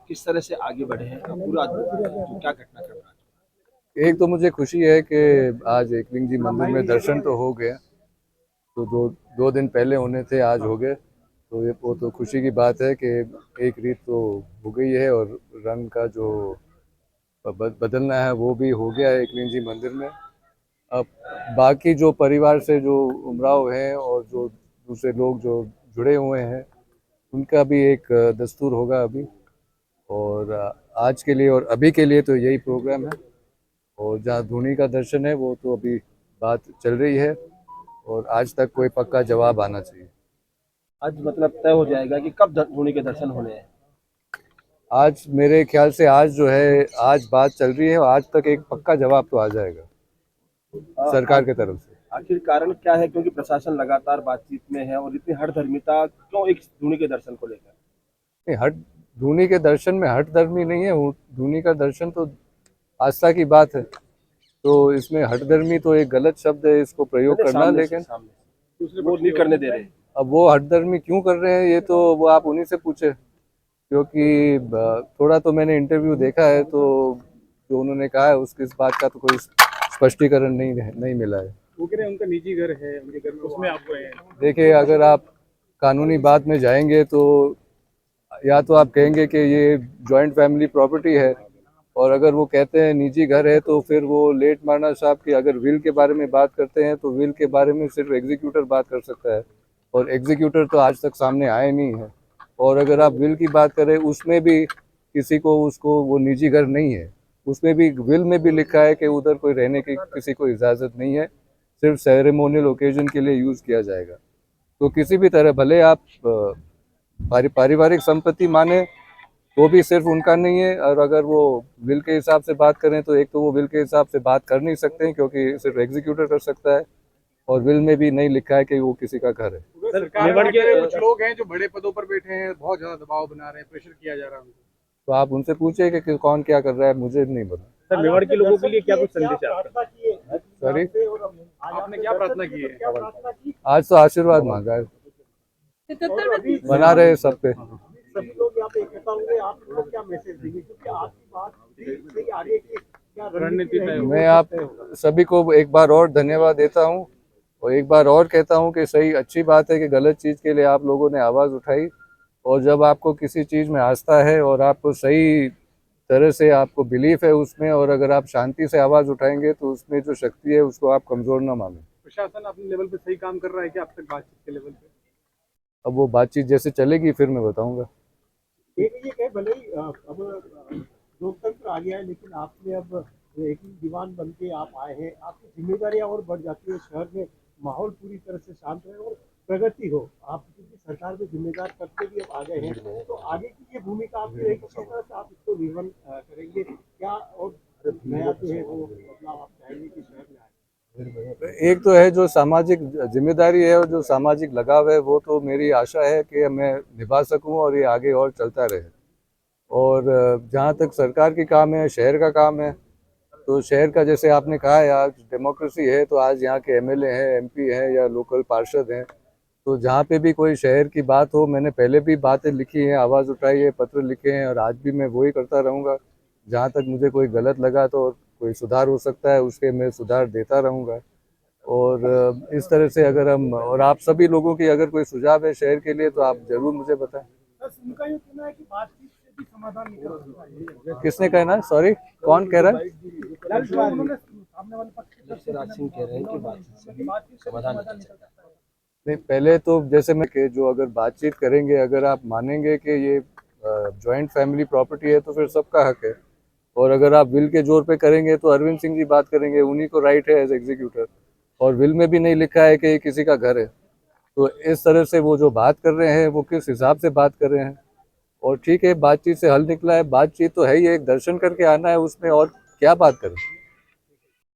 किस तरह से आगे बढ़े हैं पूरा जो क्या घटनाक्रम रहा? एक तो मुझे खुशी है कि आज एकलिंग जी मंदिर में दर्शन तो हो गए। तो दो दो दिन पहले होने थे, आज हो गए। तो ये वो तो खुशी की बात है कि एक रीत तो हो गई है और रंग का जो बदलना है वो भी हो गया है एकलिंग जी मंदिर में। अब बाकी जो परिवार से जो उमराव हैं और जो दूसरे लोग जो जुड़े हुए हैं उनका भी एक दस्तूर होगा अभी। और आज के लिए और अभी के लिए तो यही प्रोग्राम है। और जहाँ धोनी का दर्शन है वो तो अभी बात चल रही है और आज तक कोई पक्का जवाब आना चाहिए। आज मतलब तय हो जाएगा कि कब धोनी के दर्शन होने हैं। आज मेरे ख्याल से आज जो है आज बात चल रही है और आज तक एक पक्का जवाब तो आ जाएगा सरकार की तरफ से। आखिर कारण क्या है, क्योंकि प्रशासन लगातार बातचीत में है और इतनी हठधर्मिता क्यों एक धोनी के दर्शन को लेकर? नहीं, हट धोनी के दर्शन में हट धर्मी नहीं है। धोनी का दर्शन तो आस्था की बात है। तो इसमें हठधर्मी तो एक गलत शब्द है इसको प्रयोग करना, लेकिन सामने वो नहीं करने दे रहे। अब वो हठधर्मी क्यों कर रहे हैं ये तो वो आप उन्हीं से पूछे, क्योंकि थोड़ा तो मैंने इंटरव्यू देखा है तो जो उन्होंने कहा है उसकी इस बात का तो कोई स्पष्टीकरण नहीं मिला है। वो कह रहे हैं उनका निजी घर है, उनके घर में उसमें आप गए हैं। देखिए, अगर आप कानूनी बात में जाएंगे तो या तो आप कहेंगे कि ये जॉइंट फैमिली प्रॉपर्टी है, और अगर वो कहते हैं निजी घर है तो फिर वो लेट मारना साहब की अगर विल के बारे में बात करते हैं तो विल के बारे में सिर्फ एग्जीक्यूटर बात कर सकता है, और एग्जीक्यूटर तो आज तक सामने आए नहीं है। और अगर आप विल की बात करें उसमें भी किसी को उसको वो निजी घर नहीं है, उसमें भी विल में भी लिखा है कि उधर कोई रहने की किसी को इजाज़त नहीं है, सिर्फ सेरेमोनियल ओकेजन के लिए यूज़ किया जाएगा। तो किसी भी तरह भले आप पारिवारिक संपत्ति माने तो भी सिर्फ उनका नहीं है। और अगर वो विल के हिसाब से बात करें तो एक तो वो विल के हिसाब से बात कर नहीं सकते हैं क्योंकि सिर्फ एग्जीक्यूटर कर सकता है, और विल में भी नहीं लिखा है कि वो किसी का घर है। सरकार के कुछ लोग हैं जो बड़े पदों पर बैठे हैं, बहुत ज्यादा दबाव बना रहे हैं, प्रेशर किया जा रहा है उनको। तो आप उनसे पूछिए कि कौन क्या कर रहा है, मुझे नहीं पता। सर, मेवाड़ के लोगों के लिए क्या कुछ संदेश है आपका? सॉरी, आपने क्या प्रार्थना की है? आज तो आशीर्वाद मांगा है, बना रहे सब पे। सभी लोग यहाँ पे इकट्ठा हुए, आप लोग क्या मैसेज देंगे, क्योंकि आपकी बात सही आ रही है कि क्या रणनीति है? मैं आप सभी को एक बार और धन्यवाद देता हूँ और एक बार और कहता हूँ कि सही अच्छी बात है कि गलत चीज़ के लिए आप लोगों ने आवाज़ उठाई। और जब आपको किसी चीज़ में आस्था है और आपको सही तरह से आपको बिलीफ है उसमें, और अगर आप शांति से आवाज़ उठाएंगे तो उसमें जो शक्ति है उसको आप कमज़ोर ना मानें। प्रशासन अपने लेवल पे सही काम कर रहा है क्या अब तक बातचीत के लेवल पे? अब वो बातचीत जैसे चलेगी फिर मैं बताऊंगा। एक ये कहे भले ही अब लोकतंत्र आ गया है, लेकिन आपने अब एक ही दीवान बन के आप आए हैं, आपकी जिम्मेदारियां और बढ़ जाती है। शहर में माहौल पूरी तरह से शांत रहे और प्रगति हो। आप क्योंकि सरकार में जिम्मेदार करते भी अब आ गए हैं, तो आगे की ये भूमिका आपकी रहेगी, किस तरह से आप इसको निर्वहन करेंगे, क्या और नया जो है वो बदलाव आप चाहेंगे कि शहर में आए? एक तो है जो सामाजिक जिम्मेदारी है और जो सामाजिक लगाव है, वो तो मेरी आशा है कि मैं निभा सकूं और ये आगे और चलता रहे। और जहाँ तक सरकार की काम है, शहर का काम है, तो शहर का जैसे आपने कहा है आज डेमोक्रेसी है, तो आज यहाँ के एमएलए हैं, एमपी हैं या लोकल पार्षद हैं, तो जहाँ पे भी कोई शहर की बात हो, मैंने पहले भी बातें लिखी हैं, आवाज़ उठाई है, पत्र लिखे हैं, और आज भी मैं वही करता रहूँगा। जहाँ तक मुझे कोई गलत लगा तो कोई सुधार हो सकता है उसके मैं सुधार देता रहूँगा। और इस तरह से अगर हम और आप सभी लोगों की अगर कोई सुझाव है शहर के लिए तो आप जरूर मुझे बताएं। उनका ये कहना है कि बातचीत से भी समाधान निकल सकता है। किसने कहना? सॉरी, कौन कह रहा है? सामने वाले पक्ष की तरफ से राज सिंह कह रहे हैं कि बातचीत से भी समाधान निकल सकता है। नहीं, पहले तो जैसे मैं कि जो अगर बातचीत करेंगे, अगर आप मानेंगे कि ये जॉइंट फैमिली प्रॉपर्टी है तो फिर सबका हक है। और अगर आप विल के जोर पे करेंगे तो अरविंद सिंह जी बात करेंगे, उन्हीं को राइट है एज एग्जीक्यूटर, और विल में भी नहीं लिखा है कि ये किसी का घर है। तो इस तरह से वो जो बात कर रहे हैं वो किस हिसाब से बात कर रहे हैं। और ठीक है, बातचीत से हल निकला है, बातचीत तो है ही, एक दर्शन करके आना है, उसमें और क्या बात करें।